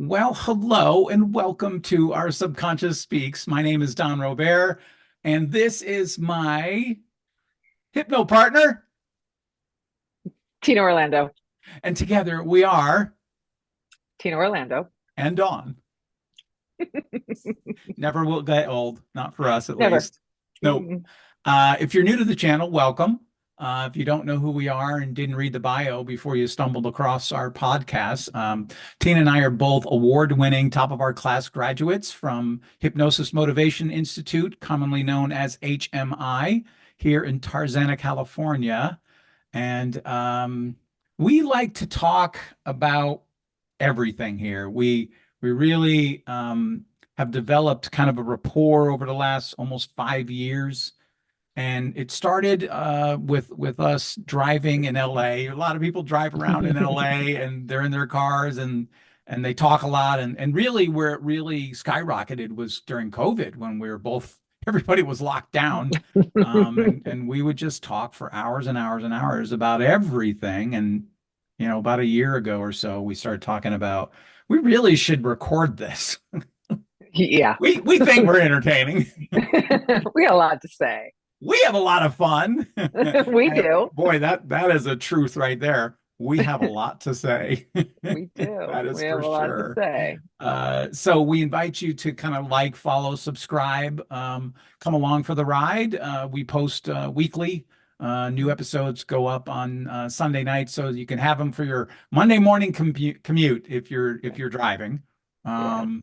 Well, hello and welcome to our Subconscious Speaks. My name is Don Robert, and this is my hypno partner. Tina Orlando. And together we are, Tina Orlando. and Dawn. Never will get old, not for us at Never. least. Nope. Mm-mm. If you're new to the channel, welcome. If you don't know who we are and didn't read the bio before you stumbled across our podcast, Tina and I are both award-winning, top of our class graduates from Hypnosis Motivation Institute, commonly known as HMI, here in Tarzana, California. And we like to talk about everything here. We really have developed kind of a rapport over the last almost 5 years. And it started with us driving in LA. A lot of people drive around in LA and they're in their cars and they talk a lot. And really where it really skyrocketed was during COVID when we were both everybody was locked down. And we would just talk for hours and hours and hours about everything. And about a year ago or so, we started talking about we really should record this. Yeah. We think we're entertaining. We got a lot to say. We have a lot of fun. We do. Boy, that is a truth right there. We have a lot to say. We do. That is We have for a lot to sure. say. So we invite you to kind of like, follow, subscribe, come along for the ride. We post weekly. New episodes go up on Sunday night, so you can have them for your Monday morning commute if you're driving. Yeah. Um,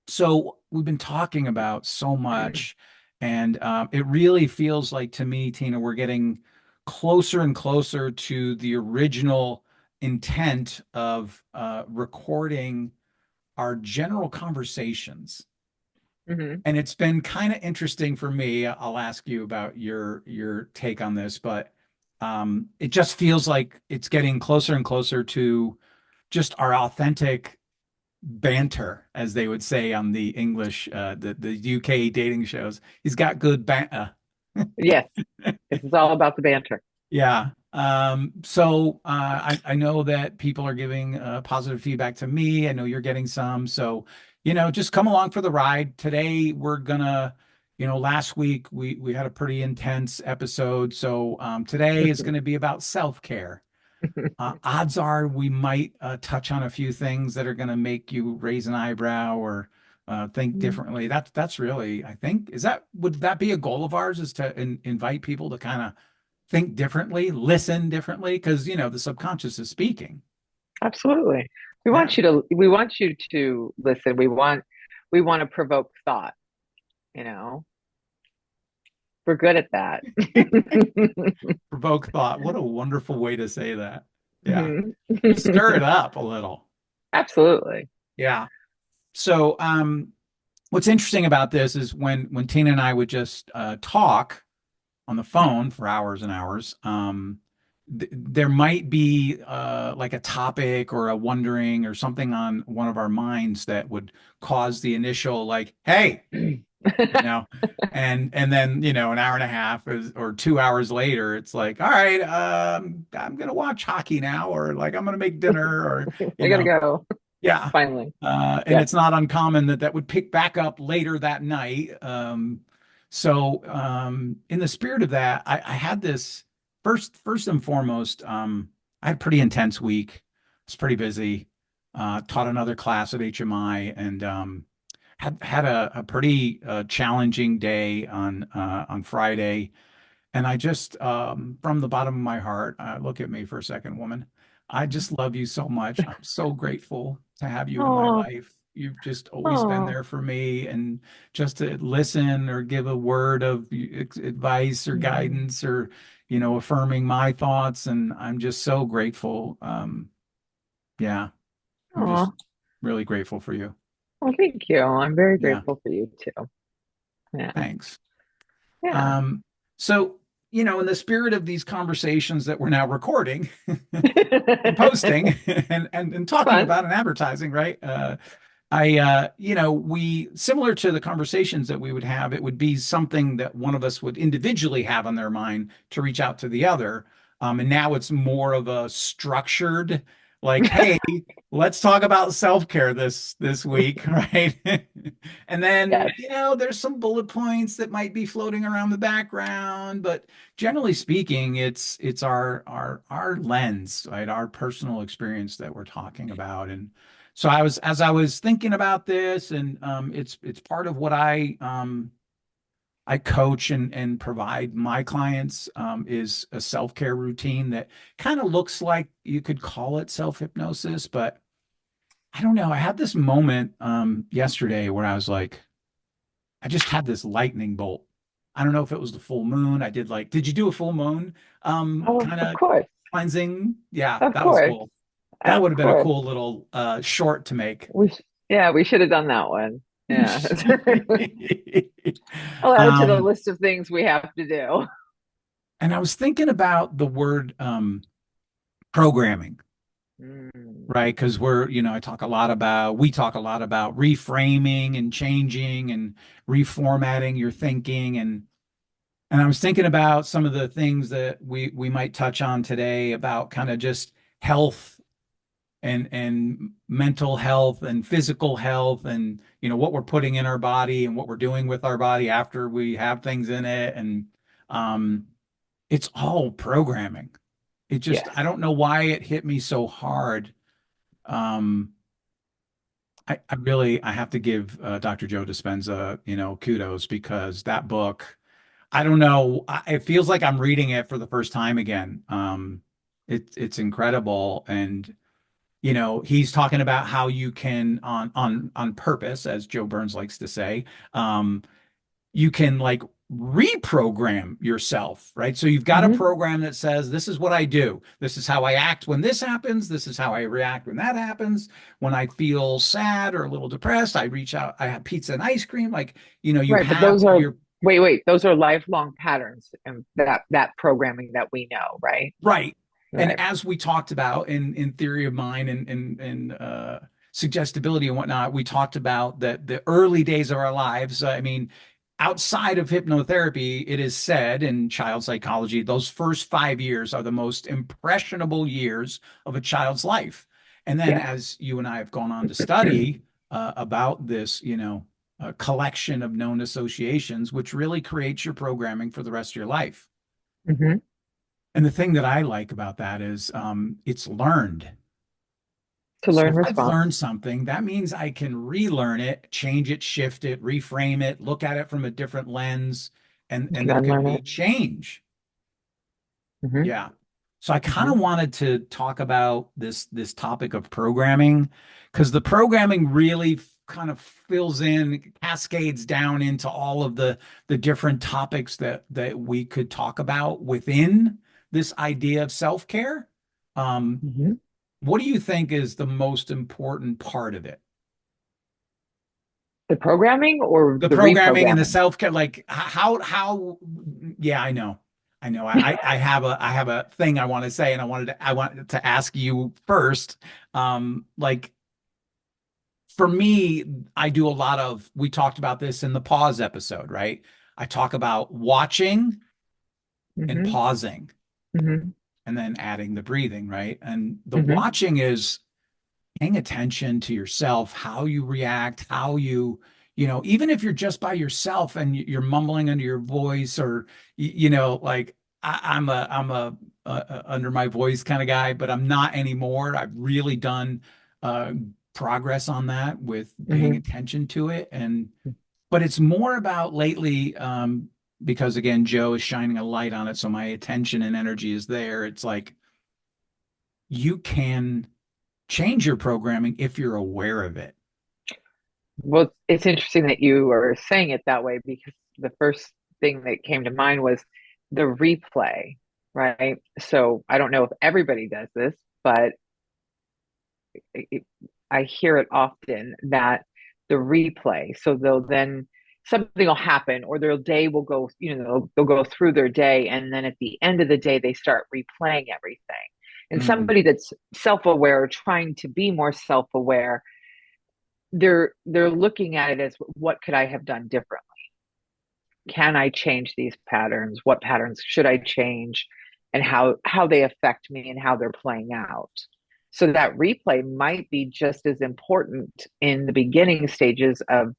so we've been talking about so much, and it really feels like to me, Tina, we're getting closer and closer to the original intent of recording our general conversations. Hmm. And it's been kind of interesting for me. I'll ask you about your take on this, but it just feels like it's getting closer and closer to just our authentic banter, as they would say on the English, the UK dating shows. He's got good banter. Yes. This is all about the banter. Yeah. So I know that people are giving positive feedback to me. I know you're getting some. So, just come along for the ride. Today we're gonna, last week we had a pretty intense episode. So today is going to be about self-care. Odds are we might touch on a few things that are going to make you raise an eyebrow or think differently. That's really, I think, would that be a goal of ours is to invite people to kind of think differently, listen differently, because the subconscious is speaking. Absolutely. Yeah. We want you to listen. We want to provoke thought, you know. We're good at that. Provoke thought. What a wonderful way to say that. Yeah. Mhm. Stir it up a little. Absolutely. Yeah. So what's interesting about this is when Tina and I would just talk on the phone for hours and hours, there might be like a topic or a wondering or something on one of our minds that would cause the initial like, hey, you know, and then an hour and a half or 2 hours later, it's like, all right, I'm gonna watch hockey now, or like I'm gonna make dinner, or you I gotta know, go. yeah. Finally. And Yeah. it's not uncommon that would pick back up later that night. In the spirit of that, I had this first and foremost, I had a pretty intense week. I was pretty busy, taught another class at HMI and had a pretty challenging day on Friday. And I just, from the bottom of my heart, look at me for a second, woman. I just love you so much. I'm so grateful to have you in my Oh, life. You've just always been oh. there for me. And just to listen or give a word of advice or Mhm. guidance or, affirming my thoughts. And I'm just so grateful. Yeah, I'm just Oh, really grateful for you. well, thank you. I'm very Yeah, grateful for you too. Yeah. thanks. Yeah. Um, so, in the spirit of these conversations that we're now recording, and posting and talking Fun. about and advertising, right? We similar to the conversations that we would have, it would be something that one of us would individually have on their mind to reach out to the other. And now it's more of a structured, like, hey, let's talk about self-care this week, right? And then, Yes. there's some bullet points that might be floating around the background, but generally speaking, it's our lens, right? Our personal experience that we're talking about. And so as I was thinking about this, and it's part of what I coach and provide my clients, is a self-care routine that kind of looks like you could call it self-hypnosis, but I don't know. I had this moment yesterday where I was like, I just had this lightning bolt. I don't know if it was the full moon. Did you do a full moon Oh, kind of of course. cleansing? Yeah, Of that was course. cool. That Of would have been a course. cool little short to make. Yeah, we should have done that one. Yeah. I'll add it to the Um, list of things we have to do. and I was thinking about the word programming, Mm, right? Because we talk a lot about reframing and changing and reformatting your thinking. And I was thinking about some of the things that we might touch on today about kind of just health and mental health and physical health and what we're putting in our body and what we're doing with our body after we have things in it. And um it's all programming. I yes. don't know why it hit me so hard. Um I have to give Dr. Joe Dispenza, kudos because that book, I don't know, it feels like I'm reading it for the first time again. It's incredible, and he's talking about how you can on purpose, as Joe Burns likes to say, um, you can like reprogram yourself, right? So you've got a Hmm. program that says, this is what I do. This is how I act when this happens. This is how I react when that happens. When I feel sad or a little depressed, I reach out, I have pizza and ice cream. Like, you Right, but have those are your wait, those are lifelong patterns and that programming that we know, right? right. And Right. as we talked about in theory of mind and suggestibility and whatnot, we talked about that the early days of our lives. I mean, outside of hypnotherapy, it is said in child psychology, those first 5 years are the most impressionable years of a child's life. And then, Yes. as you and I have gone on to study about this, collection of known associations, which really creates your programming for the rest of your life. Hmm. And the thing that I like about that is it's learned. To So learn if I've response, learned something, that means I can relearn it, change it, shift it, reframe it, look at it from a different lens, you and can there can unlearn be it. change. Hmm. Yeah. So I kind Hmm. of wanted to talk about this topic of programming because the programming really kind of fills in, cascades down into all of the different topics that we could talk about within this idea of self-care. Um, Hmm. what do you think is the most important part of it? The programming or The the programming and the reprogramming? self-care, like yeah, I know. I know. I have a thing I want to say, and I wanted to ask you first. Like for me, I do a lot of, we talked about this in the pause episode, right? I talk about watching and Hmm. pausing Hmm. and then adding the breathing, right? And the Hmm. watching is paying attention to yourself, how you react, even if you're just by yourself and you're mumbling under your voice or, like I'm a under my voice kind of guy, but I'm not anymore. I've really done uh, progress on that with paying Hmm. attention to it. But it's more about lately, because again, Joe is shining a light on it. So my attention and energy is there. It's like you can change your programming if you're aware of it. Well, it's interesting that you are saying it that way because the first thing that came to mind was the replay, right? So I don't know if everybody does this, but it, I hear it often that the replay. So they'll then something will happen, or their day will go. They'll go through their day, and then at the end of the day, they start replaying everything. And Mm, somebody that's self-aware, trying to be more self-aware, they're looking at it as what could I have done differently? Can I change these patterns? What patterns should I change? And how they affect me and how they're playing out. So that replay might be just as important in the beginning stages of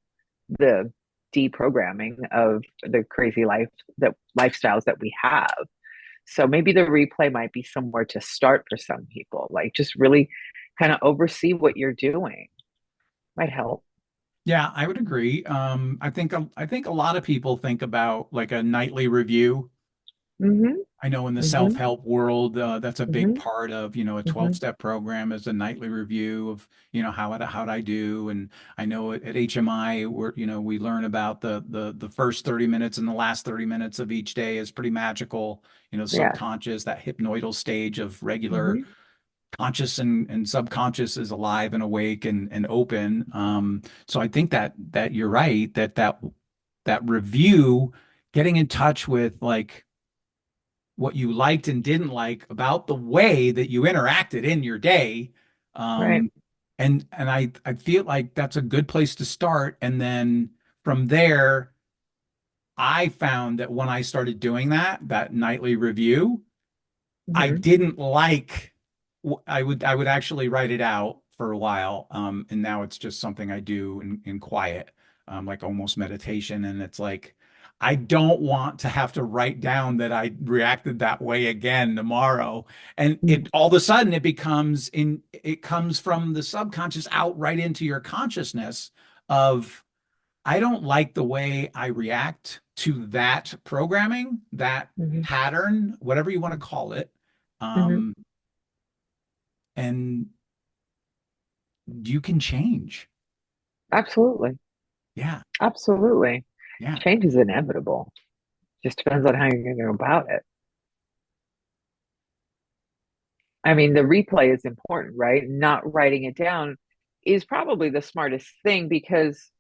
the deprogramming of the crazy lifestyles that we have. So maybe the replay might be somewhere to start for some people, like just really kind of oversee what you're doing might help. Yeah, I would agree. I think a lot of people think about like a nightly review. Mm-hmm. I know in the Mm-hmm. self-help world, that's a big Mm-hmm. part of, a Mm-hmm. 12-step program is a nightly review of, how'd I do? And I know at HMI, we learn about the first 30 minutes and the last 30 minutes of each day is pretty magical, Yes. subconscious, that hypnoidal stage of regular Mm-hmm. conscious and subconscious is alive and awake and open. So I think that you're right, that review, getting in touch with like what you liked and didn't like about the way that you interacted in your day. Right. Um, and I feel like that's a good place to start. And then from there, I found that when I started doing that nightly review, I Mm-hmm. didn't like I would actually write it out for a while. And now it's just something I do in quiet, like almost meditation. And it's like I don't want to have to write down that I reacted that way again tomorrow. And it all of a sudden it comes from the subconscious out right into your consciousness of I don't like the way I react to that programming, that Mm-hmm. pattern, whatever you want to call it. Mm-hmm. Um, and you can change. Absolutely. Yeah, Absolutely. yeah. Change is inevitable. Just depends on how you're going to go about it. I mean, the replay is important, right? Not writing it down is probably the smartest thing because,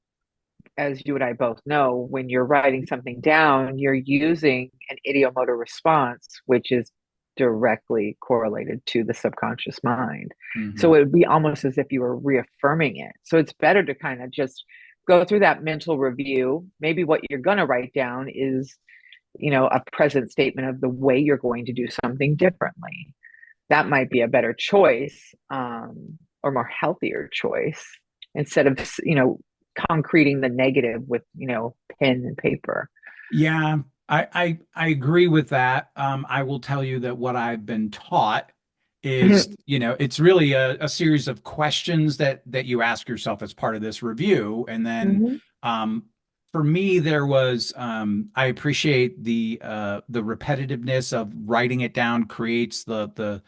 as you and I both know, when you're writing something down, you're using an ideomotor response, which is directly correlated to the subconscious mind. Hmm. So it would be almost as if you were reaffirming it. So it's better to kind of just go through that mental review. Maybe what you're going to write down is, a present statement of the way you're going to do something differently. That might be a better choice, or more healthier choice instead of concreting the negative with pen and paper. Yeah, I agree with that. I will tell you that what I've been taught is, Mm-hmm. it's really a series of questions that you ask yourself as part of this review. And then Mm-hmm. um, for me, there was I appreciate the repetitiveness of writing it down creates the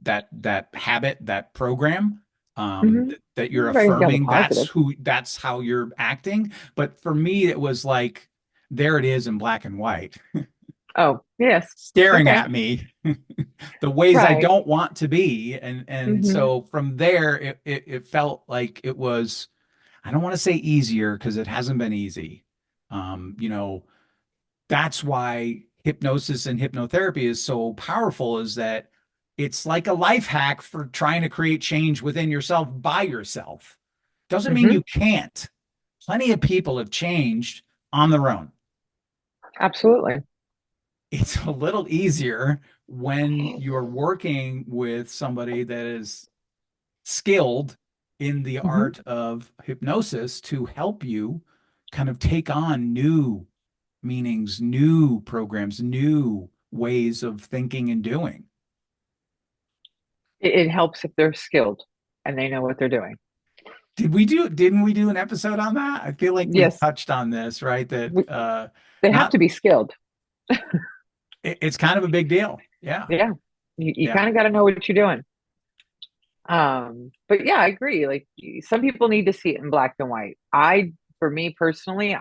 that habit, that program, that you're Writing down the affirming positive. that's how you're acting. But for me, it was like, there it is in black and white, Oh, yes. staring Okay. at me, the ways I Right. don't want to be. And Mm-hmm. so from there, it felt like it was, I don't want to say easier because it hasn't been easy. You know, that's why hypnosis and hypnotherapy is so powerful, is that it's like a life hack for trying to create change within yourself by yourself. Doesn't mean Mm-hmm. you can't. Plenty of people have changed on their own. Absolutely. It's a little easier when you're working with somebody that is skilled in the Mm-hmm. art of hypnosis to help you kind of take on new meanings, new programs, new ways of thinking and doing. It helps if they're skilled and they know what they're doing. Didn't we do an episode on that? I feel like we Yes, touched on this, right? That we, they have not to be skilled. it's kind of a big deal. Yeah. Yeah. You Yeah. kind of got to know what you're doing. But yeah, I agree. Like some people need to see it in black and white. For me personally,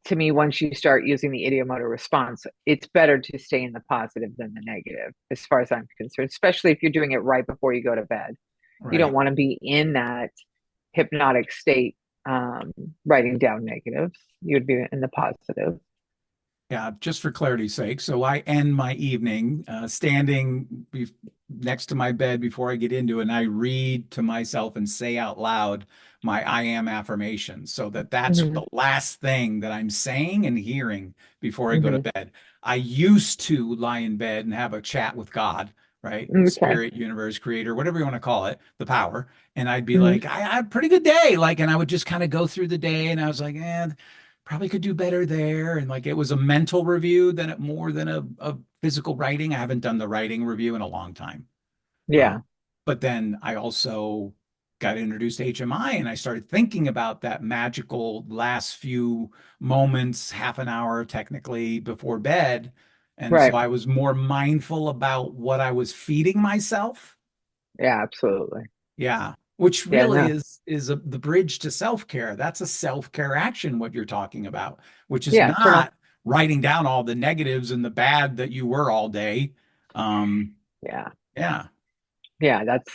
to me, once you start using the idiomotor response, it's better to stay in the positive than the negative, as far as I'm concerned, especially if you're doing it right before you go to bed. You don't Right. want to be in that hypnotic state, um, writing down negatives. You'd be in the positive. Yeah, just for clarity's sake. So I end my evening standing next to my bed before I get into it, and I read to myself and say out loud my I am affirmation, so that's Hmm. the last thing that I'm saying and hearing before I go to Hmm. bed. I used to lie in bed and have a chat with God right? Okay. Spirit, universe, creator, whatever you want to call it, the power. And I'd be Hmm. like, I had a pretty good day. Like, and I would just kind of go through the day and I was like, probably could do better there. And like, it was a mental review than it more than a physical writing. I haven't done the writing review in a long time. Yeah. But then I also got introduced to HMI and I started thinking about that magical last few moments, half an hour technically before bed. And so Right. I was more mindful about what I was feeding myself. Yeah, absolutely. Yeah, which Yeah, really no. is the bridge to self-care. That's a self-care action, what you're talking about, which is Yeah, turn off. not writing down all the negatives and the bad that you were all day. Um, Yeah. yeah. Yeah, that's,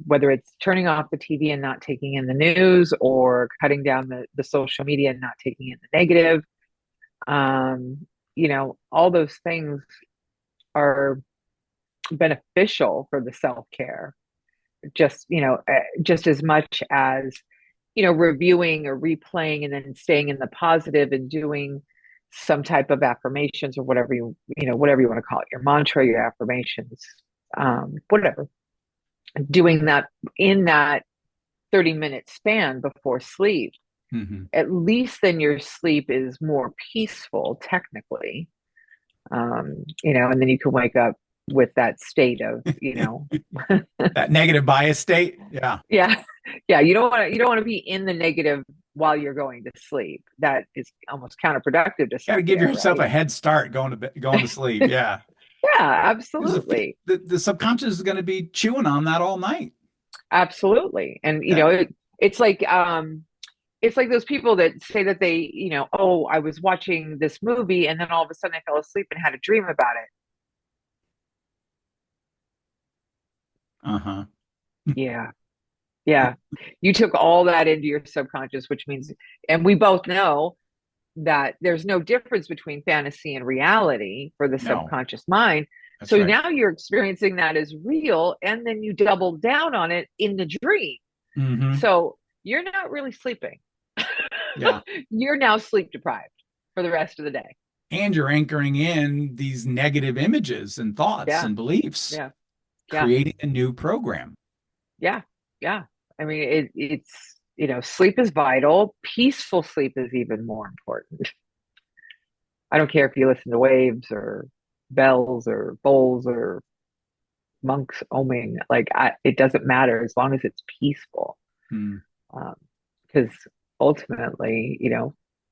whether it's turning off the TV and not taking in the news or cutting down the social media and not taking in the negative. All those things are beneficial for the self-care, just as much as, reviewing or replaying and then staying in the positive and doing some type of affirmations or whatever you want to call it, your mantra, your affirmations, whatever, doing that in that 30-minute span before sleep. Hmm. At least then your sleep is more peaceful, technically. And then you can wake up with that state of, That negative bias state. Yeah. yeah, yeah. You don't want to be in the negative while you're going to sleep. That is almost counterproductive to Got to give self-care, yourself right? a head start going to sleep. Yeah. Yeah, Because absolutely. the subconscious is going to be chewing on that all night. Absolutely. And Yeah. it's like it's like those people that say that they, oh, I was watching this movie and then all of a sudden I fell asleep and had a dream about it. Uh-huh. Yeah. Yeah. You took all that into your subconscious, which means, and we both know that there's no difference between fantasy and reality for the No, subconscious mind. that's So right. now you're experiencing that as real, and then you double down on it in the dream. Hmm. So you're not really sleeping. Yeah. You're now sleep deprived for the rest of the day. And you're anchoring in these negative images and thoughts Yeah. and beliefs, Yeah. Yeah. creating a new program. Yeah. Yeah. I mean, it's sleep is vital. Peaceful sleep is even more important. I don't care if you listen to waves or bells or bowls or monks oming. Like, it doesn't matter as long as it's peaceful. Hmm. Because ultimately,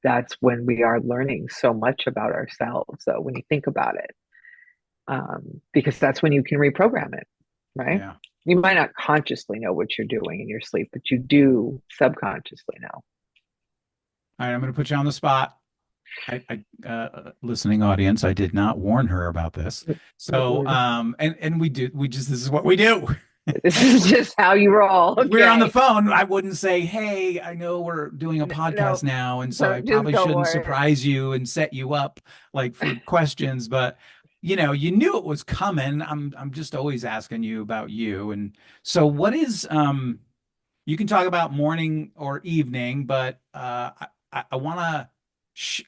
that's when we are learning so much about ourselves. So when you think about it, because that's when you can reprogram it, right? Yeah. You might not consciously know what you're doing in your sleep, but you do subconsciously know. All right, I'm going to put you on the spot. Listening audience, I did not warn her about this. So, and we just, this is what we do. This is just how you roll. If we were on the Okay. phone, I wouldn't say, "Hey, I know we're doing a podcast No, now, and so I just probably go shouldn't for it. surprise you and set you up like for questions." But you knew it was coming. I'm just always asking you about you. And so, what is you can talk about morning or evening, but I want to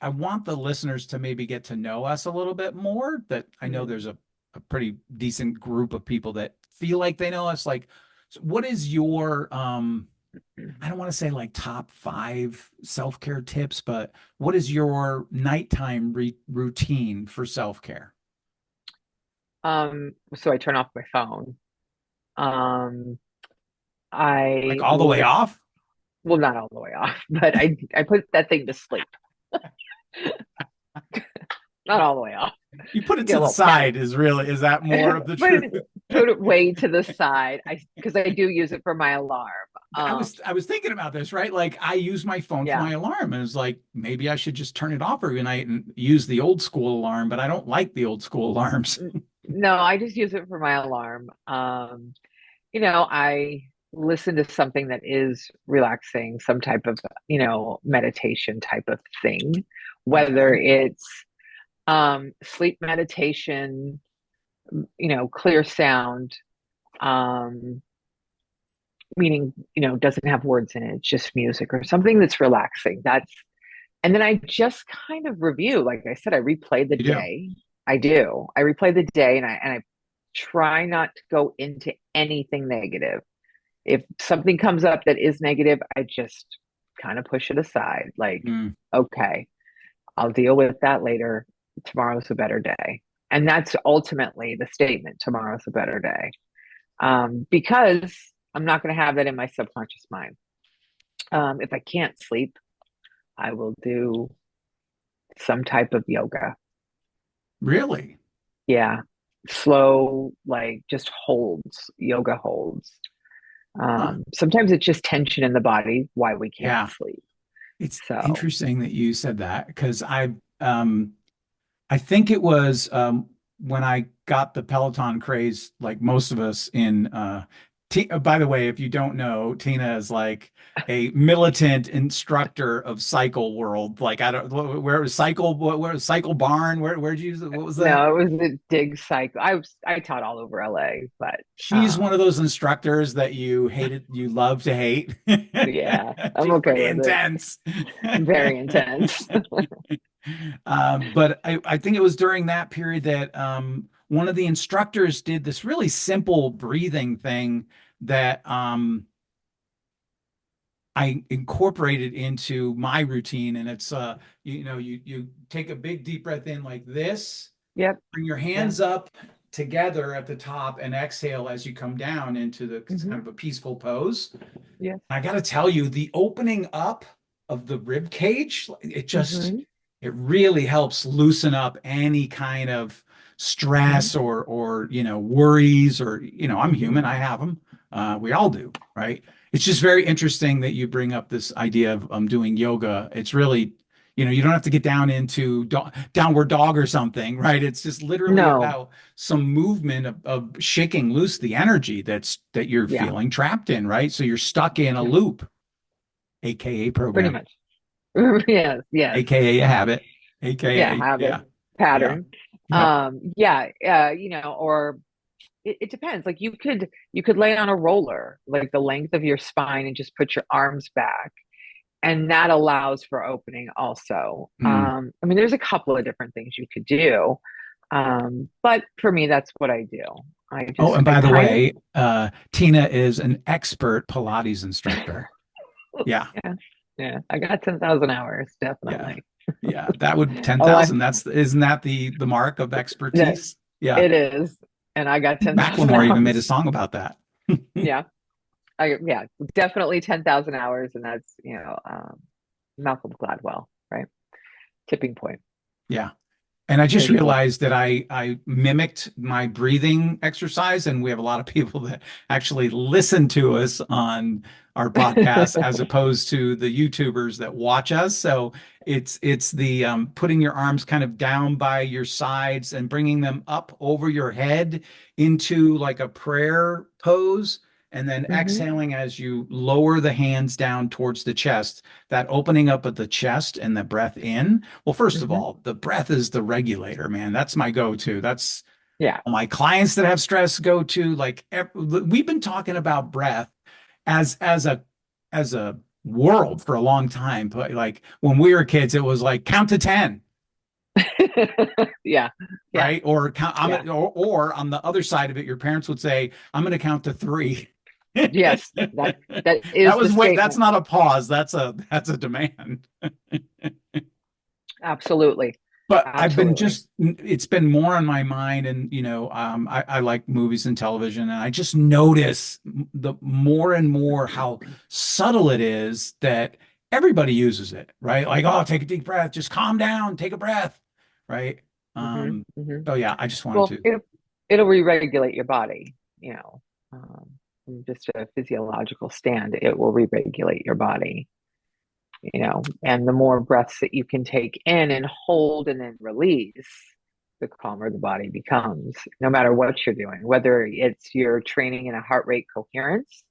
I want the listeners to maybe get to know us a little bit more. That I know Mm. there's a pretty decent group of people that feel like they know us. Like, so what is your I don't want to say like top five self-care tips, but what is your nighttime routine for self-care? So I turn off my phone. Um, Like I all the way list, off? well, not all the way off, but I put that thing to sleep. Not all the way off. You put it Get to a the little petty. side is that more of the put truth? it put it way to the side. Because I do use it for my alarm. I was thinking about this, right? Like I use my phone for Yeah. my alarm and it's like maybe I should just turn it off every night and use the old school alarm, but I don't like the old school alarms. No, I just use it for my alarm. I listen to something that is relaxing, some type of, meditation type of thing, whether Okay. it's sleep meditation, clear sound, um, meaning, doesn't have words in it, it's just music or something that's relaxing. And then I just kind of review, like I said, I replay the You do. day. I do. I replay the day and I try not to go into anything negative. If something comes up that is negative, I just kind of push it aside. Like, Mm. okay, I'll deal with that later. Tomorrow's a better day. And that's ultimately the statement, tomorrow's a better day. Because I'm not going to have that in my subconscious mind. If I can't sleep, I will do some type of yoga. Really? Yeah. Slow, like just holds, yoga holds. Huh. Sometimes it's just tension in the body, why we can't Yeah. sleep. It's So, interesting that you said that because I think it was when I got the Peloton craze, like most of us in by the way, if you don't know, Tina is like a militant instructor of cycle world. Like I don't where was cycle where was cycle barn? Where'd you use it? What was that? no, it was the dig cycle. I taught all over LA, but She's one of those instructors that you hated, you love to hate. yeah, I'm She's okay pretty with it. intense. Very intense. But I think it was during that period that one of the instructors did this really simple breathing thing that I incorporated into my routine. And it's you take a big deep breath in like this, Yep. bring your Yeah. hands up together at the top, and exhale as you come down into the Hmm. kind of a peaceful pose. Yes. I got to tell you, the opening up of the rib cage, Hmm. it really helps loosen up any kind of Hmm. stress or worries or I'm Hmm. human, I have them. We all do, right? It's just very interesting that you bring up this idea of doing yoga. It's really, you don't have to get down into downward dog or something, right? It's just literally No. about some movement of shaking loose the energy that you're Yeah. feeling trapped in, right? So you're stuck in a Yeah. loop, aka Pretty program, much. Yes. Yes. aka a habit, Yeah. aka Habit, yeah, yeah, pattern. yep. Yeah. Or it depends. Like you could lay on a roller, like the length of your spine, and just put your arms back, and that allows for opening also. Mm. I mean, there's a couple of different things you could do. But for me, that's what I do. Oh, and I by the kind of, way, Tina is an expert Pilates instructor. Yeah, yeah, yeah, I got 10,000 hours, yeah, definitely. yeah. That would Oh, 10,000. Isn't that the mark of that expertise? Yeah. it is. And I got 10,000 Macklemore even made a hours. song about that. Yeah. Yeah, definitely 10,000 hours. And that's, Malcolm Gladwell, right? Tipping point. Yeah. And I just Very cool. realized that I mimicked my breathing exercise, and we have a lot of people that actually listen to us on our podcast as opposed to the YouTubers that watch us. So it's the putting your arms kind of down by your sides and bringing them up over your head into like a prayer pose, and then Hmm. exhaling as you lower the hands down towards the chest, that opening up of the chest and the breath in. Well, first of Hmm. all, the breath is the regulator, man. That's my go-to. That's Yeah. all my clients that have stress go to. Like we've been talking about breath as a world for a long time. But like when we were kids, it was like count to 10, Yeah. Yeah. right? Or count Yeah. or on the other side of it, your parents would say, I'm going to count to 3. Yes. That is the That's statement. not a pause. That's a demand. Absolutely. But Absolutely. it's been more on my mind. And, I like movies and television, and I just notice the more and more how subtle it is that everybody uses it, right? Like, oh, take a deep breath, just calm down, take a breath, right? Hmm. Um, Hmm. so yeah, I just wanted Well, to, it'll re-regulate your body, um, from just a physiological stand. It will re-regulate your body, and the more breaths that you can take in and hold and then release, the calmer the body becomes, no matter what you're doing, whether it's you're training in a heart rate coherence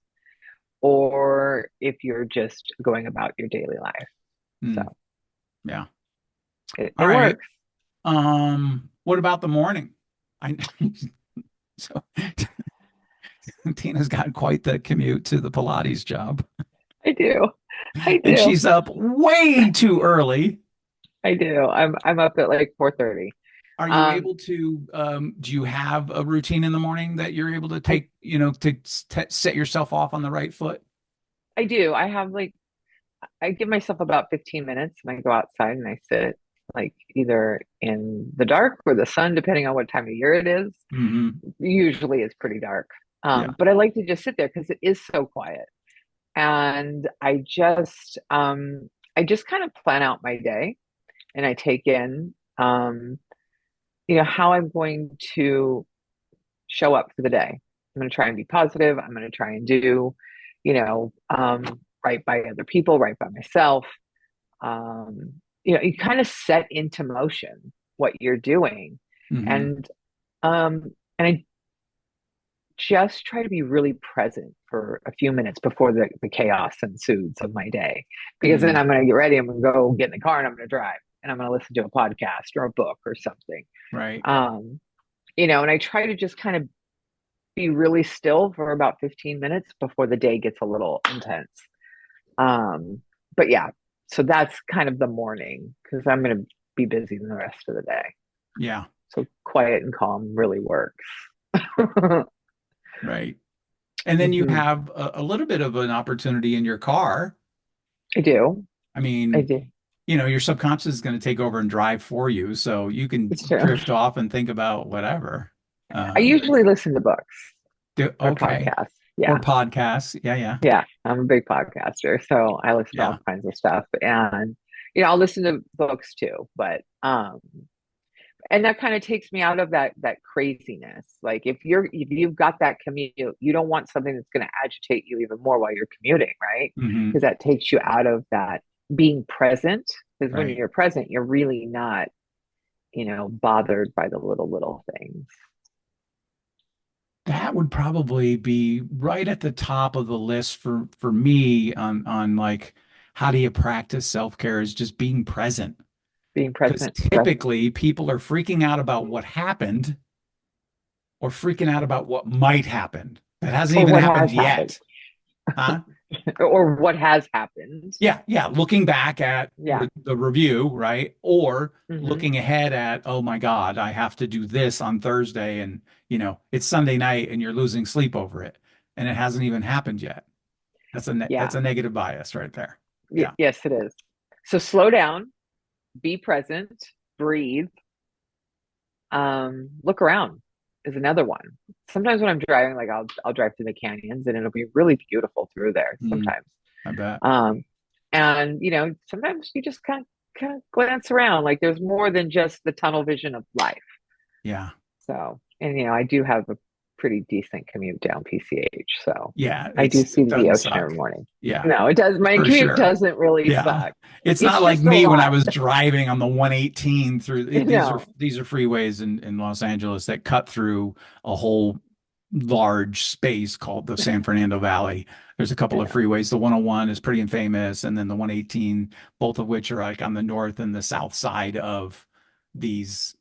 or if you're just going about your daily life. hmm, So yeah. it All right. works. What about the morning? I so Tina's got quite the commute to the Pilates job, I do. I and do. she's up way too early. I do. I'm up at like 4:30. Are you Um, able to, do you have a routine in the morning that you're able to I take, to set yourself off on the right foot? I do. I have like I give myself about 15 minutes and I go outside and I sit like either in the dark or the sun, depending on what time of year it is. Hmm. Usually it's pretty dark. Yeah. But I like to just sit there because it is so quiet. And I just kind of plan out my day and I take in how I'm going to show up for the day. I'm going to try and be positive. I'm going to try and do, right by other people, right by myself. You kind of set into motion what you're doing. Hmm. And I just try to be really present for a few minutes before the chaos ensues of my day. Because then Hmm. I'm going to get ready. I'm going to go get in the car and I'm going to drive and I'm going to listen to a podcast or a book or something. Right. Um, and I try to just kind of be really still for about 15 minutes before the day gets a little intense. Um, but yeah, so that's kind of the morning because I'm going to be busy the rest of the day. Yeah. So quiet and calm really works. Right. And then you Hmm. have a little bit of an opportunity in your car. I do. I I mean, do. your subconscious is going to take over and drive for you, so you can It's true. drift off and think about whatever. I But usually listen to books or okay. podcasts. Or Yeah. podcasts. Yeah, yeah. Yeah. I'm a big podcaster. So I listen to Yeah. all kinds of stuff. And, I'll listen to books too. But and that kind of takes me out of that craziness. Like if you've got that commute, you don't want something that's going to agitate you even more while you're commuting, right? Hmm. Because that takes you out of that being present. Because when Right. you're present, you're really not, bothered by the little things. That would probably be right at the top of the list for me on like how do you practice self-care is just being present. Being Because present, rest, typically people are freaking out about what happened or freaking out about what might happen. That hasn't or even what happened has happened, yet. Huh? or what has happened. Yeah, yeah. Looking back at Yeah. the review, right? Or Hmm. looking ahead at, oh my God, I have to do this on Thursday and it's Sunday night and you're losing sleep over it. And it hasn't even happened yet. That's Yeah. a negative bias right there. Yeah. Yes, it is. So slow down, be present, breathe. Look around is another one. Sometimes when I'm driving, like I'll drive through the canyons and it'll be really beautiful through there Mm, sometimes. I bet. Um, and sometimes you just kind of glance around, like there's more than just the tunnel vision of life. Yeah. So, and I do have a pretty decent commute down PCH, so Yeah. I do see It the doesn't ocean suck. every morning. Yeah, No, it does. My for commute sure. doesn't really Yeah. suck. It's It's not like just a me when I lot. was driving on the 118 through No. these are freeways in Los Angeles that cut through a whole large space called the San Fernando Valley. There's a couple of Yeah. freeways. The 101 is pretty infamous, and then the 118, both of which are like on the north and the south side of these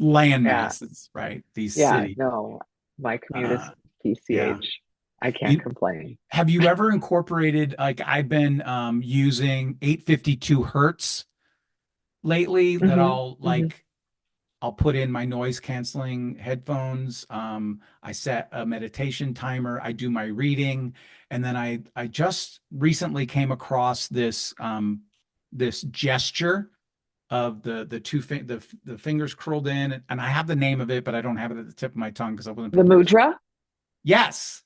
land Yeah. masses, right? These Yeah. cities. No, my commute is Uh, yeah. PCH. I can't You, complain. have you ever incorporated like I've been using 852 hertz lately that Hmm. Hmm. I'll put in my noise canceling headphones. I set a meditation timer. I do my reading, and then I just recently came across this gesture of the the fingers curled in, and I have the name of it, but I don't have it at the tip of my tongue because I wasn't The prepared for it. mudra. Yes,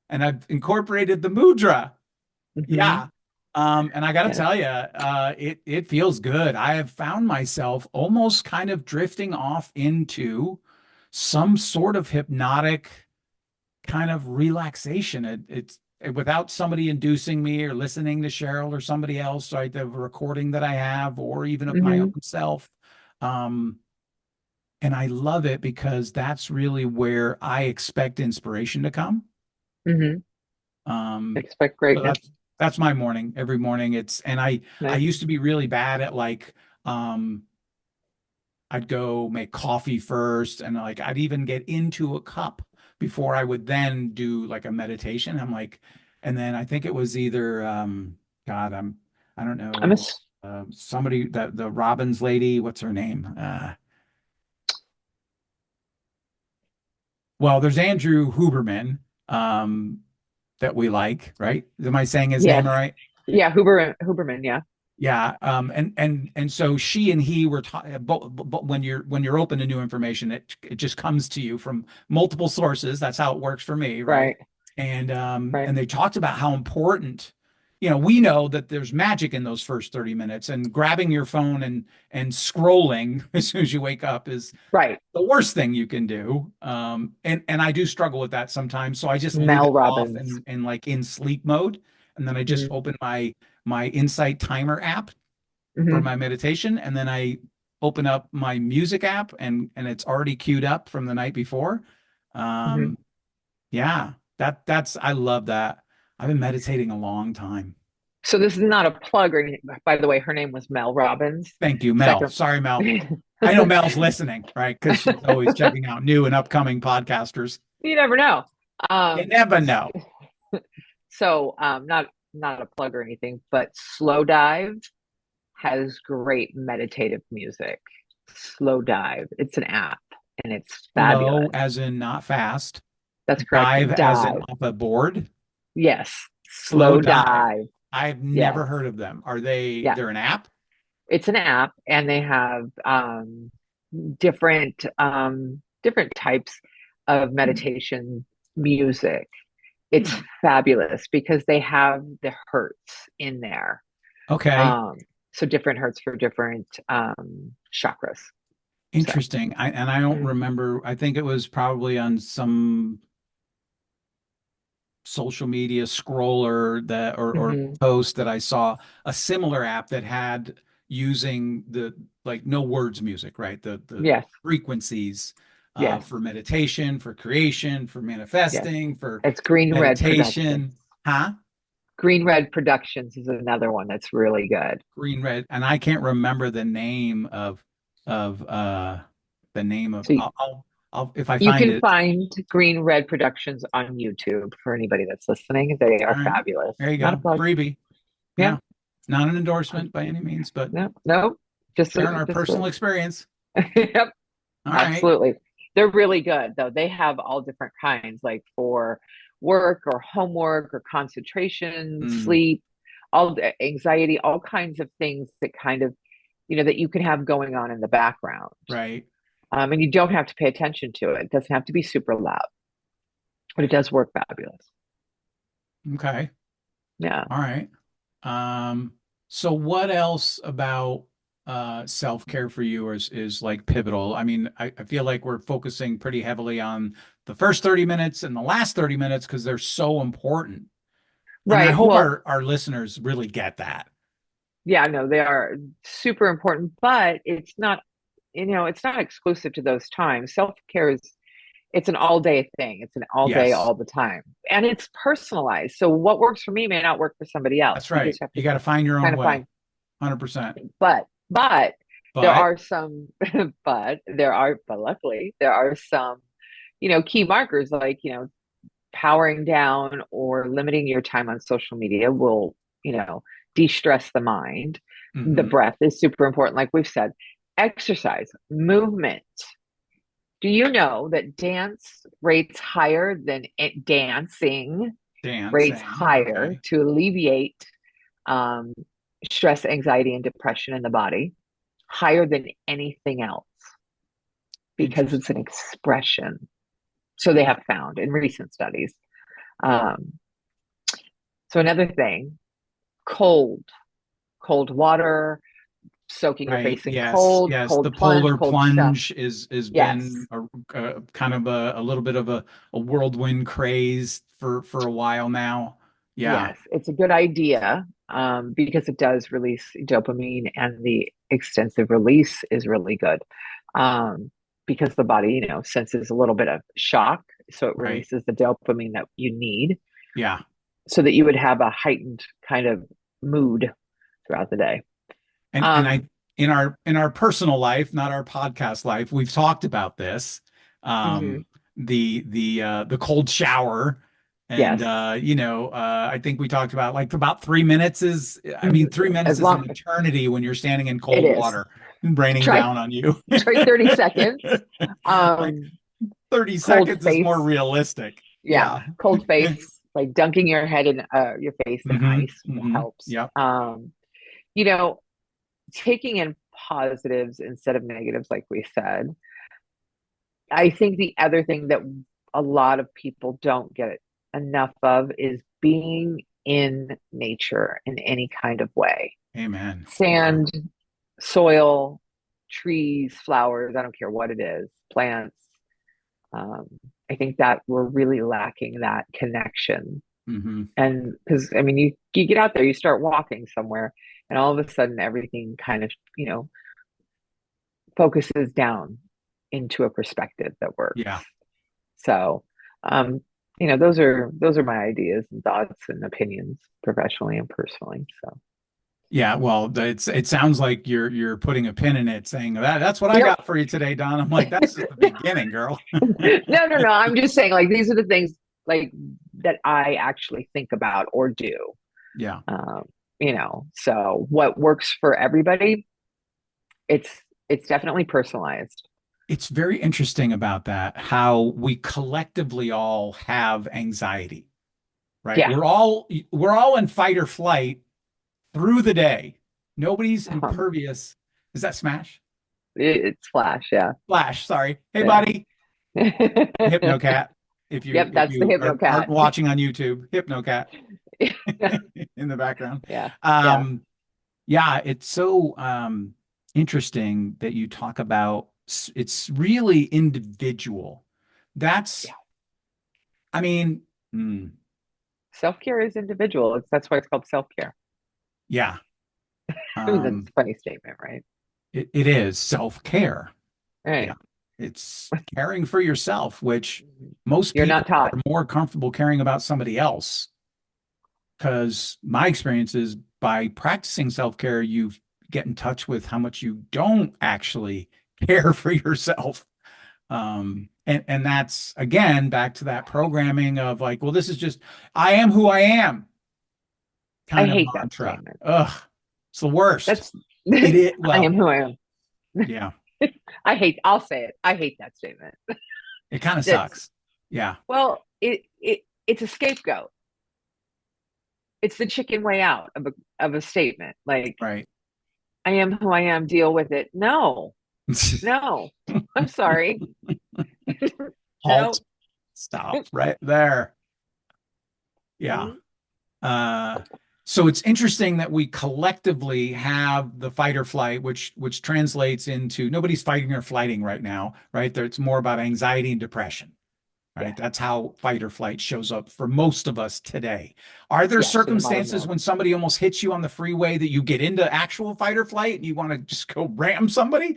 and I've incorporated the mudra. Hmm. Yeah. And I got to Yeah. tell you, it feels good. I have found myself almost kind of drifting off into some sort of hypnotic kind of relaxation. It's without somebody inducing me or listening to Cheryl or somebody else, right? The recording that I have, or even of my Hmm. own self. Um, and I love it because that's really where I expect inspiration to come. Hmm. Um, Expect so greatness. that's my morning. Every morning it's and I Nice. used to be really bad at like I'd go make coffee first and like I'd even get into a cup before I would then do like a meditation. I'm like, and then I think it was either God, I don't I'm a, know. somebody that the Robbins lady, what's her name? Well, there's Andrew Huberman, um, that we like, right? Am I saying his name Yes. all right? Yeah, Huberman, yeah. Yeah, and so she and he were talking, but when you're open to new information, it just comes to you from multiple sources. That's how it works for me, right? Right, right, And they talked about how important, we know that there's magic in those first 30 minutes, and grabbing your phone and scrolling as soon as you wake up is right. the worst thing you can do. And I do struggle with that sometimes. So I just leave Mel it off Robbins. and like in sleep mode. And then I just Hmm. open my Insight timer app for Hmm. my meditation. And then I open up my music app and it's already queued up from the night before. Hmm. Um, yeah, that's I love that. I've been meditating a long time. So this is not a plug or anything. By the way, her name was Mel Robbins. Thank you, Mel. Second. Sorry, Mel. You I know Mel's listening, right? Because she's always checking out new and upcoming podcasters. never know. You Um, never know. not a plug or anything, but Slow Dive has great meditative music. Slow Dive. It's an app and it's Slow fabulous. as in not fast. That's correct. Dive as in Dive. off a board. Yes. Slow Slow dive. Dive. I've Yes. never heard of them. Yeah. They're an app? It's an app and they have different types of meditation music. It's Hmm. fabulous because they have the hertz in there. Okay. Um, so different hertz for different chakras. So, Interesting. And I don't mm, remember. I think it was probably on some social media scroller that or mhm. post that I saw a similar app that had using the like no words music, right? The Yes, frequencies yes, for meditation, for creation, for yes. manifesting, for It's Green Red Productions. meditation. Huh? Green Red Productions is another one that's really good. Green red, and I can't remember the name of the name of So I'll if I you find can it. find Green Red Productions on YouTube for anybody that's listening. They All are right. fabulous. There you Not a go. plug. Freebie. Yeah. Yeah. Not an endorsement by any means, but No, no. sharing our Just a, personal experience. yep. All right. Absolutely. They're really good though. They have all different kinds, like for work or homework or concentration, Mm, sleep, all the anxiety, all kinds of things that kind of, that you can have going on in the background. right. And you don't have to pay attention to it. It doesn't have to be super loud, but it does work fabulous. Okay. Yeah. All right. Um, so what else about self-care for you is like pivotal? I mean, I feel like we're focusing pretty heavily on the first 30 minutes and the last 30 minutes because they're so important. And I Right. hope Well, our listeners really get that. yeah, no, they are super important, but it's not exclusive to those times. Self-care is it's an all day thing. It's an all day, Yes, all the time. And it's personalized. So what works for me may not work for somebody else. that's You right. just have You to got to find your kind own of way. find, 100%. but there But are some, but luckily there are some, key markers like, powering down or limiting your time on social media will, you know, de-stress the mind. The mhm, breath is super important, like we've said. Exercise, movement. Do you know that dancing rates dancing. higher Okay. to alleviate um, stress, anxiety, and depression in the body, higher than anything else because it's an Interesting. expression. So they have found in recent studies. Um, so another thing, cold, cold water, soaking your Right. face in Yes. cold, Yes. cold The plunge, polar cold shower. plunge is been Yes, a kind of a little bit of a whirlwind craze for a while now. Yeah. yes, it's a good idea because it does release dopamine, and the extensive release is really good because the body, senses a little bit of shock, so it Right. releases the dopamine that you need, Yeah. so that you would have a heightened kind of mood throughout the day. And Um, I in our personal life, not our podcast life, we've talked about this. mhm. The cold shower. And Yes. I think we talked about like about 3 minutes is, I mean, Mhm. 3 minutes As is an long eternity when you're standing in it cold is. water and raining Try down on you. try 30 seconds. Like Um, 30 cold seconds is more face. realistic. Yeah, Yeah. cold face, like dunking your face in ice helps. Yep. You know, taking in positives instead of negatives, like we said. I think the other thing that a lot of people don't get enough of is being in nature in any kind of way. Amen. Yeah. Sand, soil, trees, flowers, I don't care what it is, plants. Um, I think that we're really lacking that connection. hmm And because I mean, you get out there, you start walking somewhere, and all of a sudden everything kind of, focuses down into a perspective that works. Yeah. So, um, those are my ideas and thoughts and opinions professionally and personally. So, Yeah, well, it sounds like you're putting a pin in it, saying that's what I nope. got for you today, Don. I'm like, that's just the beginning, girl. No, no, no. I'm just saying, like, these are the things like that I actually think about or do. Yeah. Um, so what works for everybody, it's it's definitely personalized. It's very interesting about that, how we collectively all have anxiety, right? Yeah. We're all in fight or flight through the day. Nobody's Um, impervious. Is that Smash? it's Flash, yeah. Flash, sorry. Hey, Yeah. buddy. Hypnocat. If you Yep, if that's the you Hypno aren't Cat. watching on YouTube, Hypnocat in the background. Yeah, yeah, Um, yeah, it's so interesting that you talk about it's really individual. That's, yeah. I mean, mm, Self-care is individual. That's why it's called self-care. yeah, I mean, that's um, a funny statement, right? it is self-care. Yeah, Right. it's caring for yourself, which most You're not people taught. are more comfortable caring about somebody else. Because my experience is by practicing self-care, you get in touch with how much you don't actually care for yourself. And that's again back to that programming of like, well, this is just I am who I am I kind of hate that mantra. statement. Ugh, it's the worst. That's It is, I well, am who I am. yeah, I'll say it. I hate that statement. it kind of That's sucks. Yeah, well, it's a scapegoat. It's the chicken way out of a statement. Like, right. I am who I am, deal with it. No, no. I'm sorry. Halt. No. Stop right there. Yeah. Mhm. Uh, so it's interesting that we collectively have the fight or flight, which translates into nobody's fighting or flighting right now, right? There, it's more about anxiety and depression, right? Yes, That's how fight or flight shows up for most of us today. Are there yes, in the modern circumstances world. when somebody almost hits you on the freeway that you get into actual fight or flight and you want to just go ram somebody?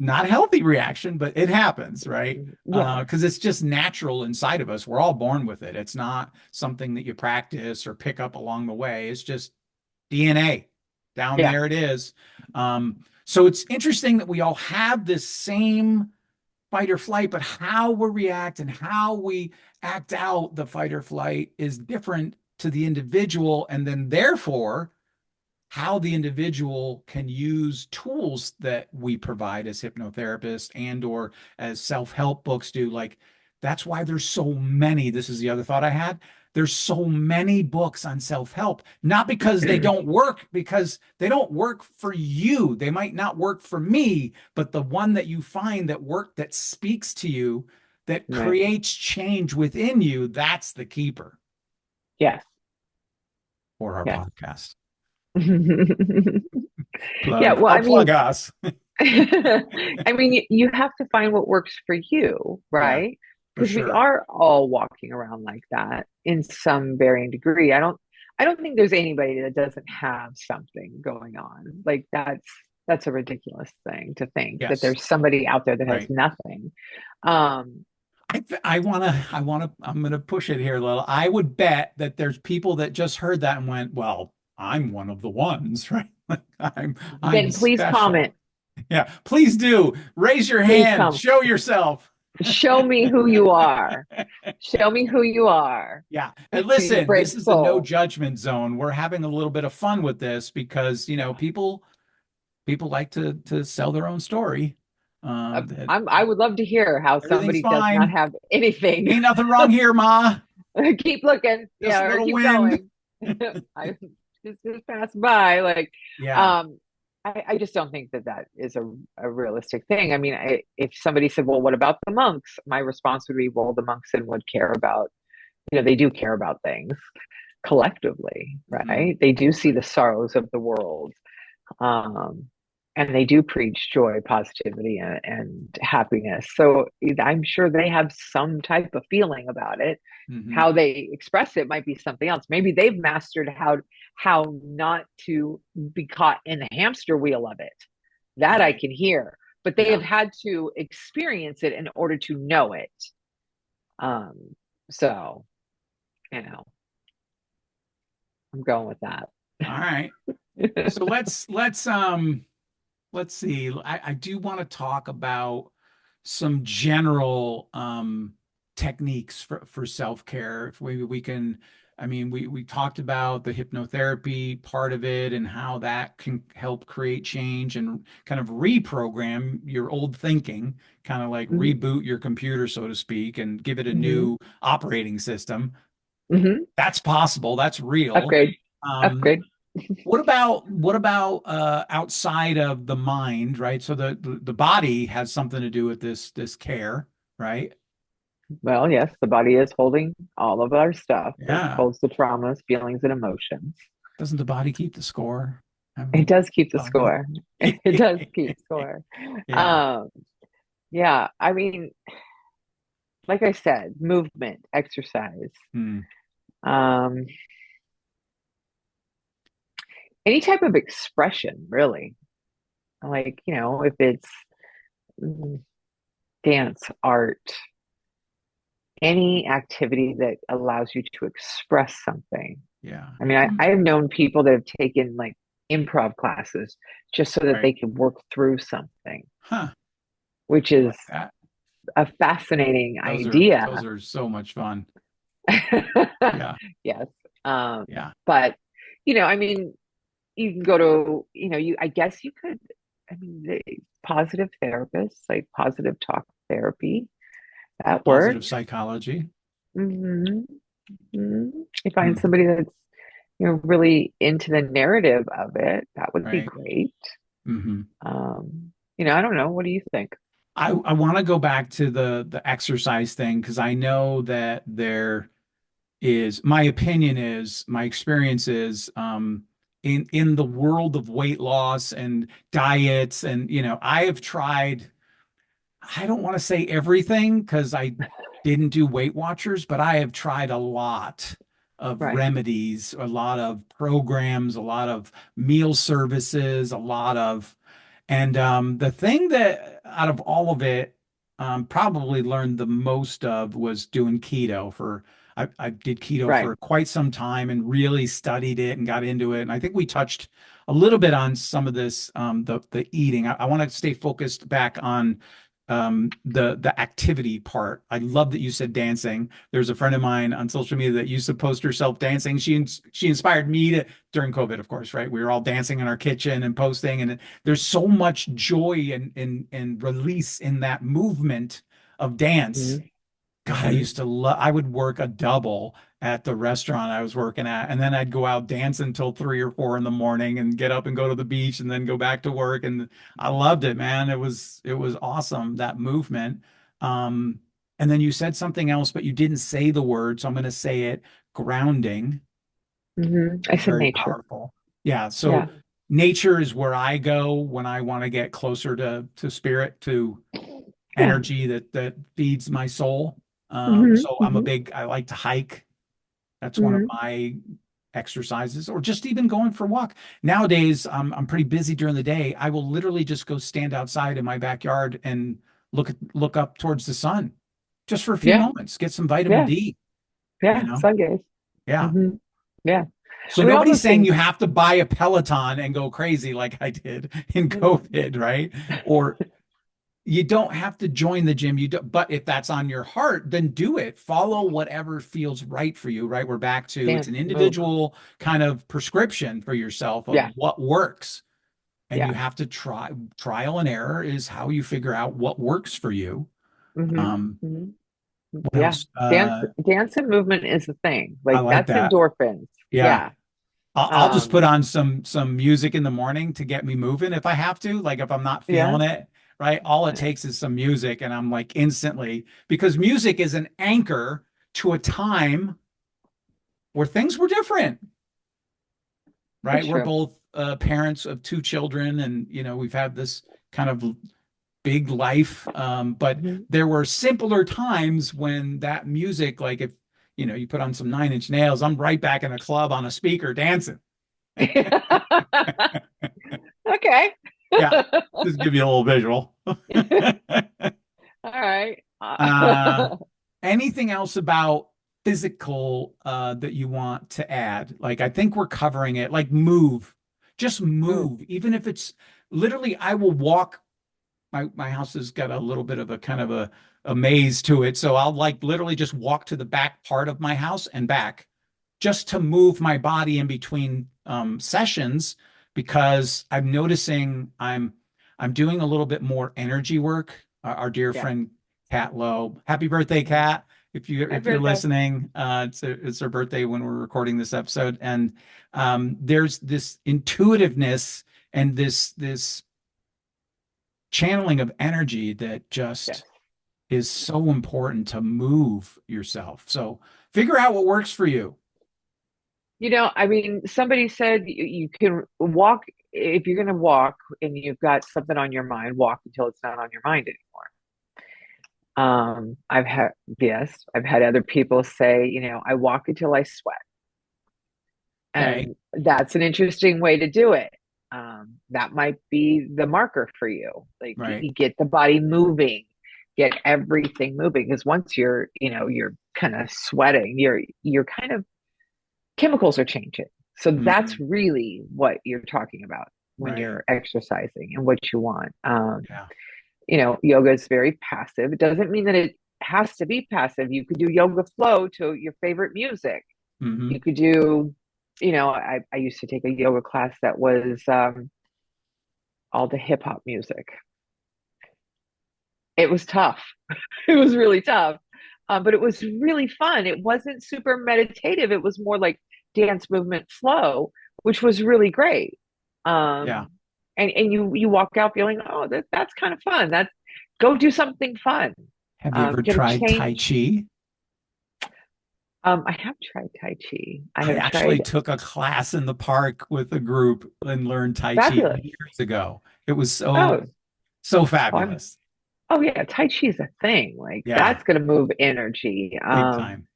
Not a healthy reaction, but it happens, right? Yeah, Because it's just natural inside of us. We're all born with it. It's not something that you practice or pick up along the way. It's just DNA. Down yeah, there it is. So it's interesting that we all have this same fight or flight, but how we react and how we act out the fight or flight is different to the individual. And then therefore, how the individual can use tools that we provide as hypnotherapists and or as self-help books do. Like that's why there's so many. This is the other thought I had. There's so many books on self-help, not because they don't work, because they don't work for you. They might not work for me, but the one that you find that work that speaks to you, that right. creates change within you, that's the keeper Yes, for our yes. podcast. Yeah, Plug. well, I'll I plug mean, us. I mean, you have to find what works for you, Yeah, right? for Because we sure. are all walking around like that in some varying degree. I don't think there's anybody that doesn't have something going on. Like that's a ridiculous thing to think that Yes, there's somebody out there that has right. nothing. Um, I'm gonna push it here a little. I would bet that there's people that just heard that and went, well, I'm one of the ones, right? Like, I'm then please special. comment. Yeah, please do. Raise your Please hand. come. Show yourself. Show me who you are. Show me who you are. Yeah. And You listen, brave this is a no soul. judgment zone. We're having a little bit of fun with this because, Yeah. people like to sell their own story. That I would love to hear how everything's somebody does not fine. have anything. Ain't nothing wrong here, Ma. Keep looking, Just yeah, a or little keep wind. going. I just pass by, like, Yeah. um, I just don't think that that is a realistic thing. I mean, if somebody said, "Well, what about the monks?" My response would be, "Well, the monks then would care about, they do care about things collectively, Mhm. right? They do see the sorrows of the world, um, and they do preach joy, positivity, and happiness. So I'm sure they have some type of feeling about it. Mhm. How they express it might be something else. Maybe they've mastered how not to be caught in the hamster wheel of it. That I Right. can hear, but they Yeah. have had to experience it in order to know it. Um, so you know, I'm going with that. All right. So let's see. I do want to talk about some general techniques for self-care. If maybe we can, I mean, we talked about the hypnotherapy part of it and how that can help create change and kind of reprogram your old thinking, kind of like Hmm. reboot your computer, so to speak, and give it a Hmm. new operating system. Hmm. That's possible. That's real. Upgrade, Um, upgrade. what about outside of the mind, right? So the body has something to do with this care, right? Well, yes, the body is holding all of our stuff. It Yeah. holds the traumas, feelings, and emotions. Doesn't the body keep the score? It Haven't does keep the we score. It does keep score. Yeah. Um, yeah, I mean, like I said, movement, exercise, Hmm. um, any type of expression, really. Like, if it's mm, dance, art, any activity that allows you to express something. Yeah. I mean, I have known people that have taken like improv classes just so that Right. they can work through something, Huh. which I is like that. a fascinating Those idea. are so much fun. Yeah. Yes. Um, Yeah. but I mean, you can go to, I guess you could, I mean, the positive therapists, like positive talk therapy, that Positive works. psychology. Hmm. Hmm. You find Hmm. somebody that's, really into the narrative of it, that would be Right. great. Hmm. I don't know. What do you think? I want to go back to the exercise thing because I know that there is my opinion is my experience is in the world of weight loss and diets and I have tried. I don't want to say everything because I didn't do Weight Watchers, but I have tried a lot of Right, remedies, a lot of programs, a lot of meal services, a lot of, and the thing that out of all of it, probably learned the most of was doing keto for. I did keto right. for quite some time and really studied it and got into it. And I think we touched a little bit on some of this, the eating. I want to stay focused back on the activity part. I love that you said dancing. There's a friend of mine on social media that used to post herself dancing. She inspired me to during COVID, of course, right? We were all dancing in our kitchen and posting, and there's so much joy and release in that movement of dance. Hmm. God, I Hmm. used to love, I would work a double at the restaurant I was working at, and then I'd go out dance until 3 or 4 in the morning and get up and go to the beach and then go back to work. And I loved it, man. It was awesome, that movement. Um, and then you said something else, but you didn't say the word, so I'm going to say it. Grounding Hmm. I is said very nature. powerful. Yeah, Yeah. so nature is where I go when I want to get closer to spirit, to Yeah. energy that feeds my soul. Hmm. So Hmm. I like to hike. That's one of Hmm. my exercises, or just even going for a walk. Nowadays, I'm pretty busy during the day. I will literally just go stand outside in my backyard and look up towards the sun just for a few Yeah. moments, get some vitamin Yeah. D, you Yeah. know? Sun gaze. Yeah. Hmm. Yeah. So I mean, all nobody's those saying things. you have to buy a Peloton and go crazy like I did in COVID, right? Or you don't have to join the gym. You do, but if that's on your heart, then do it. Follow whatever feels right for you, right? We're back to it's Dance, an move. individual kind of prescription for yourself of Yeah. what works. And you Yeah. have to trial and error is how you figure out what works for you. hmm Um, hmm what Yeah. else? Dance and movement is the thing. I Like like that's that. endorphins. Yeah. Yeah. I'll just put Um, on some music in the morning to get me moving if I have to. Like if I'm not yeah. feeling it, right? All it takes is some music and I'm like instantly because music is an anchor to a time where things were different, right? It's We're true. both parents of two children and we've had this kind of big life. But hmm there were simpler times when that music, like if you put on some Nine Inch Nails, I'm right back in a club on a speaker dancing. Okay. Yeah, just give you a little visual. All right. Uh, anything else about physical that you want to add? Like, I think we're covering it. Like, move, just Move. move. Even if it's literally, I will walk. My house has got a little bit of a kind of a maze to it, so I'll like literally just walk to the back part of my house and back, just to move my body in between sessions because I'm noticing I'm doing a little bit more energy work. Our dear Yeah. friend Kat Lowe, happy birthday, Kat! Happy If you're birthday. listening, it's her birthday when we're recording this episode, and there's this intuitiveness and this channeling of energy that Yes. just is so important to move yourself. So figure out what works for you. I mean, somebody said you can walk if you're going to walk and you've got something on your mind, walk until it's not on your mind anymore. I've had, yes, I've had other people say, I walk until I sweat. Okay. And that's an interesting way to do it. That might be the marker for you. Like Right. you get the body moving, get everything moving. Because once you're kind of sweating, you're kind of chemicals are changing. So that's Mhm. really what you're talking about when Right. you're exercising and what you want. Yeah. Yoga is very passive. It doesn't mean that it has to be passive. You could do yoga flow to your favorite music. You Hmm. could do, I used to take a yoga class that was all the hip hop music. It was tough. It was really tough. But it was really fun. It wasn't super meditative. It was more like dance movement flow, which was really great. Yeah. Um, and you walk out feeling, oh, that's kind of fun. That's go do something fun. Have you ever Get a tried Tai change. Chi? I have tried Tai Chi. I I have actually tried took a class in the park with a group and learned Tai Chi fabulous. years ago. It was Oh, so oh, I'm fabulous. Oh yeah, Tai Chi is a thing. Like Yeah, that's gonna move energy. big time.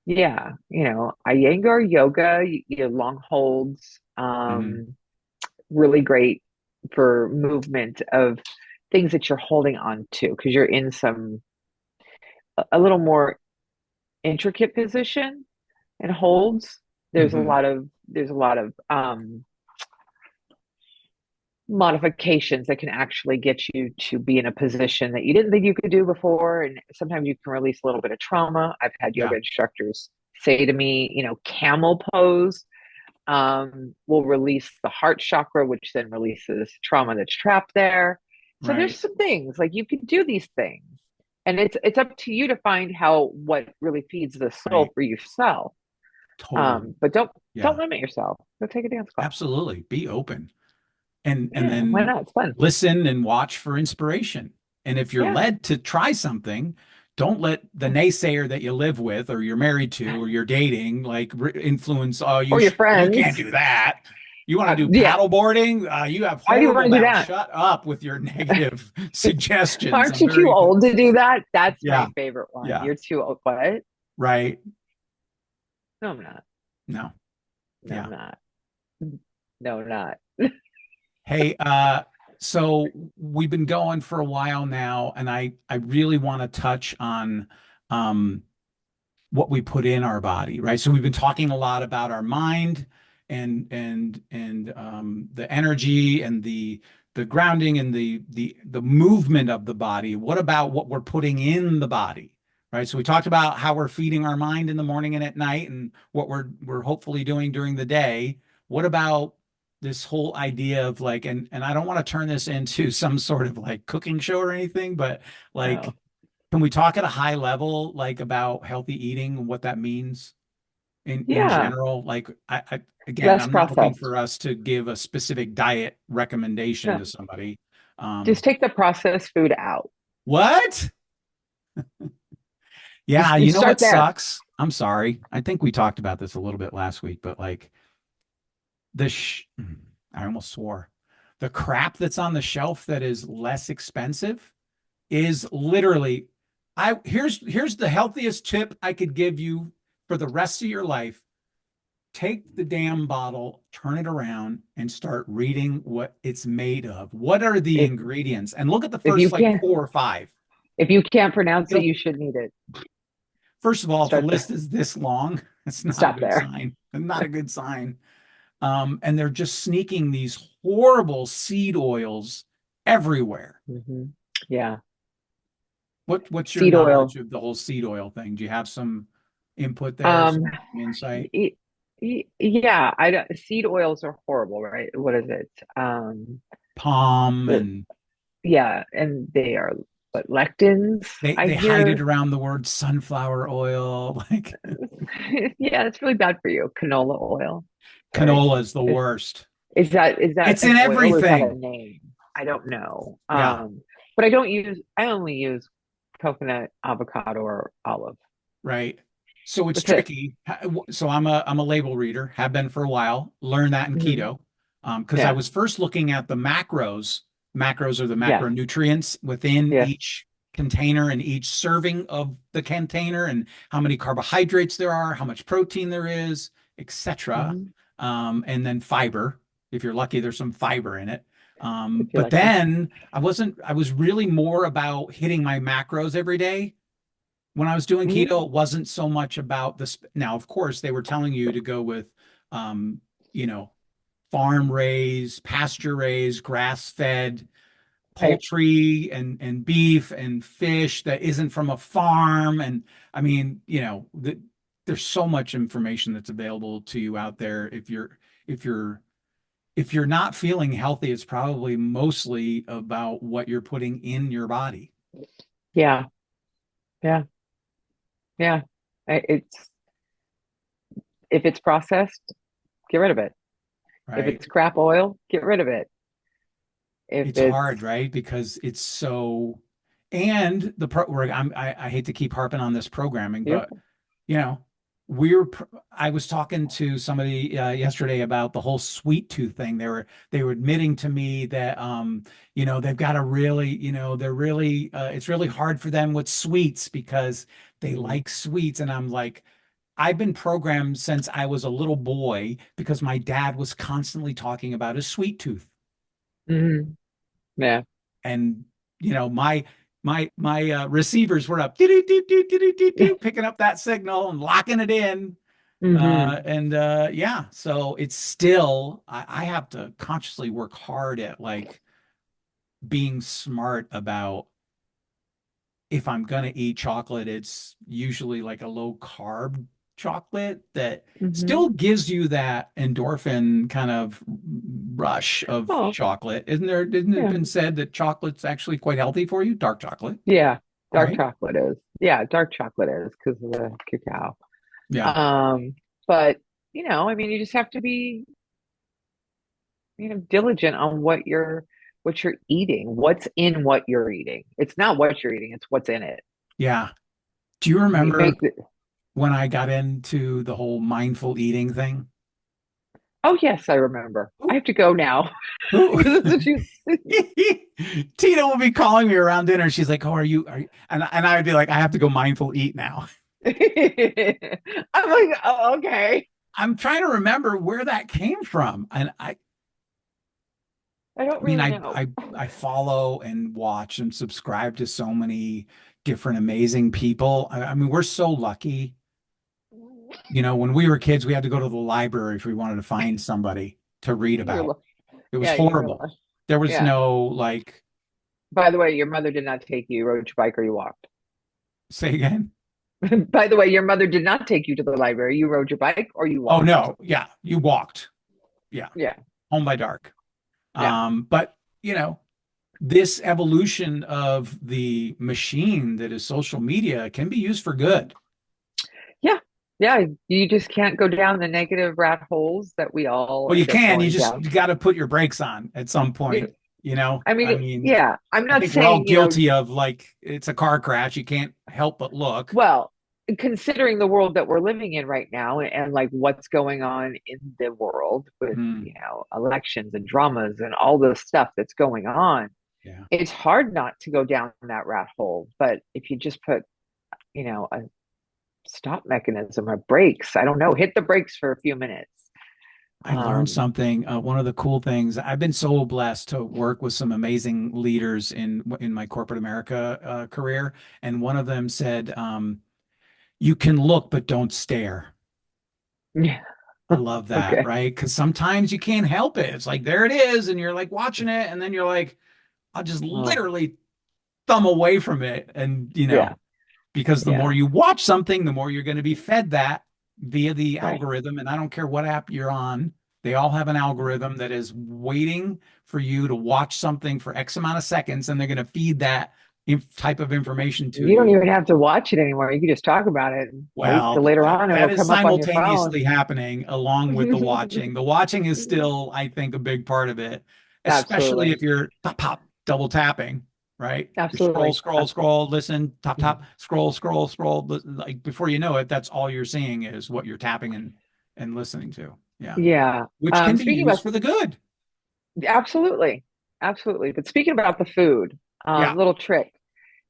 Yeah, Iyengar yoga, long holds, Hmm. really great for movement of things that you're holding on to because you're in a little more intricate position and holds. Hmm. There's a lot of modifications that can actually get you to be in a position that you didn't think you could do before. And sometimes you can release a little bit of trauma. I've had Yeah. yoga instructors say to me, camel pose will release the heart chakra, which then releases trauma that's trapped there. So there's Right. some things like you can do these things. And it's up to you to find what really feeds the soul Right. for yourself. Totally. But don't Yeah. limit yourself. Go take a dance class. Absolutely. Be open. And Yeah, why then not? It's fun. listen and watch for inspiration. And if you're Yeah. led to try something, don't let the naysayer that you live with or you're married to or you're dating like influence, oh, Or your you can't friends. do that. You want to do Yeah. paddle boarding? You have Why do you want horrible to do balance. that? Shut up with your negative suggestions. Aren't I'm you too very, old to do that? That's yeah, my favorite one. yeah, You're too old. What? right. No, I'm not. No, No, I'm yeah. not. No, I'm not. Hey, so we've been going for a while now, and I really want to touch on um what we put in our body, right? So we've been talking a lot about our mind and the energy and the grounding and the movement of the body. What about what we're putting in the body? Right. So we talked about how we're feeding our mind in the morning and at night and what we're hopefully doing during the day. What about this whole idea of like, and I don't want to turn this into some sort of like cooking show or anything, but like, No. can we talk at a high level, like about healthy eating and what that means in Yeah. general? Like, I again, Less I'm not looking processed. for us to give a specific diet recommendation No. to somebody. Just Um, take the processed food out. what? Just Yeah, you you know start what there. sucks? I'm sorry. I think we talked about this a little bit last week, but like the I almost swore. The crap that's on the shelf that is less expensive is literally I here's the healthiest tip I could give you for the rest of your life. Take the damn bottle, turn it around, and start reading what it's made of. What are the If ingredients? And look at the if first you like can't four or five. if you can't pronounce it, It'll you shouldn't eat it. First of all, if the Start there. list is this long, it's not a Stop good there. sign. Not a good sign. And they're just sneaking these horrible seed oils everywhere. Yeah. What's your Seed knowledge oil. of the whole seed oil thing? Do you have some input there, Um, some insight? y- yeah, I don't, seed oils are horrible, right? What is it? Palm The and yeah, and they are what lectins, I they hide it hear. around the word sunflower oil. Like Yeah, it's really bad for you. Canola oil. Sorry. canola is the Is worst. is that It's an in oil or is that a everything. name? I don't know. Yeah. But I only use coconut, avocado, or olive. Right. So it's That's it. tricky. So I'm a label reader, have been for a while, learned that in Hmm. keto. Because I Yeah. was first looking at the macros. Macros are the Yes. macronutrients within Yes. each container and each serving of the container and how many carbohydrates there are, how much protein there is, etc. Hmm. And then fiber. If you're lucky, there's some fiber in it. If you're But lucky. then I was really more about hitting my macros every day when I was doing Hmm. keto, it wasn't so much about this. Now, of course, they were telling you to go with, um, you know, farm raised, pasture raised, grass fed Right. poultry and beef and fish that isn't from a farm. And I mean, there's so much information that's available to you out there. If you're if you're not feeling healthy, it's probably mostly about what you're putting in your body, Yeah. Yeah. Yeah. It's if it's processed, get rid of it. If right? it's crap oil, get rid of it. If It's it's hard, right? Because it's so, and the pro where I hate to keep harping on this programming, but beautiful. you know, we're I was talking to somebody yesterday about the whole sweet tooth thing. They were admitting to me that they've got to really, they're really it's really hard for them with sweets because they Mm-hmm. like sweets. And I'm like, I've been programmed since I was a little boy because my dad was constantly talking about his sweet tooth. Hmm. Yeah. And my receivers were up, doo-doo-doo-doo-doo-doo-doo, picking up that signal and locking it in. Hmm. And Yeah, so it's still I have to consciously work hard at like being smart about if I'm gonna eat chocolate, it's usually like a low carb chocolate that Hmm. still gives you that endorphin kind of rush of Oh, chocolate. Isn't it yeah. been said that chocolate's actually quite healthy for you? Dark chocolate, Yeah. Dark right? chocolate is. Yeah, dark chocolate is because of the cacao. Yeah. Um, but I mean, you just have to be, diligent on what you're eating, what's in what you're eating. It's not what you're eating, it's what's in it. Yeah. Do you You remember make the, when I got into the whole mindful eating thing? oh yes, I remember. I Who, have to go now who? because that's what you Tina will be calling me around dinner. She's like, "Oh, are you?" And I would be like, "I have to go mindful eat now." I'm like, oh, okay. I'm trying to remember where that came from, and I don't I mean, really I know. I I follow and watch and subscribe to so many different amazing people. I mean, we're so lucky. When we were kids, we had to go to the library if we wanted to find somebody to read You're about. lucky. It was Yeah, you're horrible. lucky. There was Yeah. no like, By the way, your mother did not take you. You rode your bike or you walked. say again. By the way, your mother did not take you to the library. You rode your bike or you Oh walked. no, yeah, you walked. Yeah, Yeah. home by dark. Yeah. But you know, this evolution of the machine that is social media can be used for good. Yeah. Yeah. You just can't go down the negative rat holes that we all Well, you end up can, going down. you got to put your brakes on at some You, point, you know? I I mean, mean, yeah, I'm I not think we're all saying, guilty of like it's a car crash. You can't help but look. well, considering the world that we're living in right now and like what's going on in the world with, Hmm. elections and dramas and all the stuff that's going on, Yeah. it's hard not to go down that rat hole. But if you just put, a stop mechanism or brakes, I don't know, hit the brakes for a few minutes. I learned Um, something. One of the cool things, I've been so blessed to work with some amazing leaders in my corporate America career, and one of them said, "You can look, but don't stare." yeah. I love that, Okay. right? Because sometimes you can't help it. It's like there it is, and you're like watching it, and then you're like, I'll just Oh, literally thumb away from it, and yeah. because the more Yeah. you watch something, the more you're going to be fed that via the Right. algorithm. And I don't care what app you're on, they all have an algorithm that is waiting for you to watch something for X amount of seconds, and they're going to feed that type of information to You don't you. even have to watch it anymore. You can just talk about it and wait Well, till later that on. that It'll is come up on your phone. simultaneously happening along with the watching. The watching is still, I think, a big part of it, especially Absolutely. if you're tap, tap, double tapping, right? You scroll, Absolutely. scroll, Absolutely. scroll, listen, tap, tap, scroll, scroll, scroll. Like before you know it, that's all you're seeing is what you're tapping and listening to. Yeah. Yeah. Which can be Speaking used about, for the good. absolutely. Absolutely. But speaking about the food, Yeah. little trick.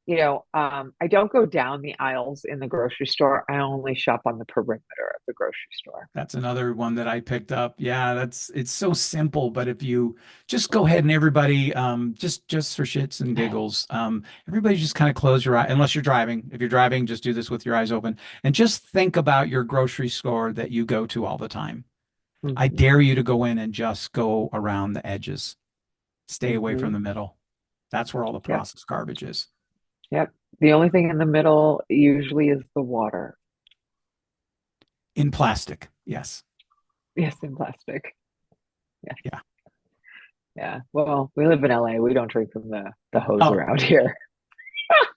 I don't go down the aisles in the grocery store. I only shop on the perimeter of the grocery store. That's another one that I picked up. Yeah, it's so simple, but if you just go ahead and everybody, just for shits and giggles, everybody just kind of close your eye, unless you're driving. If you're driving, just do this with your eyes open and just think about your grocery store that you go to all the time. I Hmm. dare you to go in and just go around the edges. Stay away from Hmm. the middle. That's where all the Yep. processed garbage is. Yep. The only thing in the middle usually is the water. In plastic. Yes. Yes, in plastic. Yeah. Yeah. Yeah. Well, we live in LA. We don't drink from the hose Oh, around here.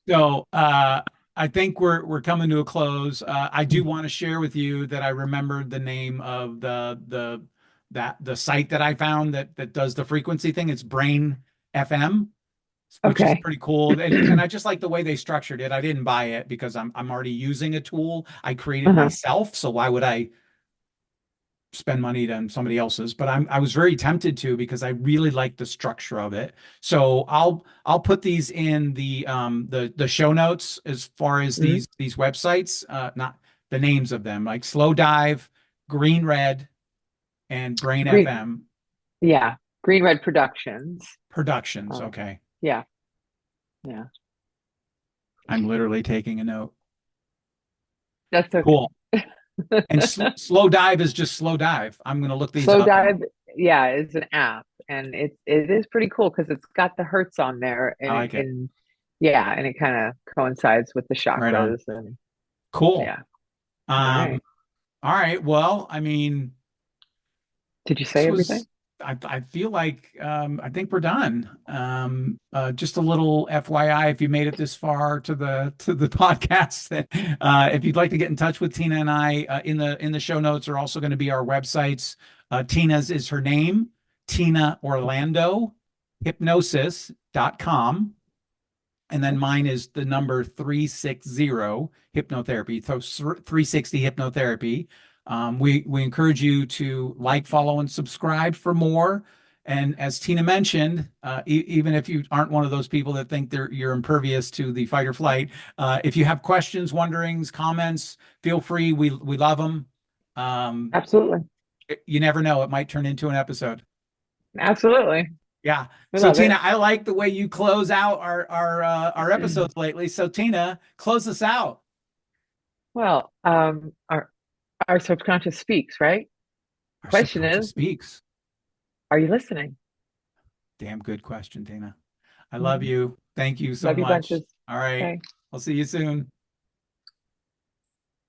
so I think we're coming to a close. I do want to share with you that I remembered the name of the site that I found that does the frequency thing. It's Brain FM, which is Okay. pretty cool. And I just like the way they structured it. I didn't buy it because I'm already using a tool I created Uh-huh. myself. So why would I spend money on somebody else's, but I was very tempted to because I really like the structure of it. So I'll put these in the show notes as far as Mhm. these websites, not the names of them, like Slow Dive, Green Red, and Brain Green, FM yeah. Green Red Productions. Productions. Um, Okay. yeah. Yeah. I'm literally taking a note. That's okay. Cool. And Slow Dive is just Slow Dive. I'm going to look these Slow up and Dive, yeah, is an app, and it is pretty cool because it's got the hertz on there, I and like it. yeah, and it kind of coincides with the Right on. chakras, and Cool. yeah. All Um, right. all right. Well, I mean, Did you this say everything? was, I feel like, I think we're done. Just a little FYI, if you made it this far to the podcast, if you'd like to get in touch with Tina and I, in the show notes are also going to be our websites. Tina's is her name, Tina Orlando, hypnosis.com. And then mine is the number 360 hypnotherapy. So 360 hypnotherapy. We encourage you to like, follow, and subscribe for more. And as Tina mentioned, even if you aren't one of those people that think you're impervious to the fight or flight, if you have questions, wonderings, comments, feel free. We love them. Um, Absolutely. you never know; it might turn into an episode. Absolutely. Yeah. We So love Tina, it. I like the way you close out our episodes lately. So Tina, close us out. Well, our subconscious speaks, right? Our Question subconscious is, speaks. are you listening? Damn good question, Tina. I love Mhm. you. Thank you so Love you much. bunches. All right. Okay. I'll see you soon.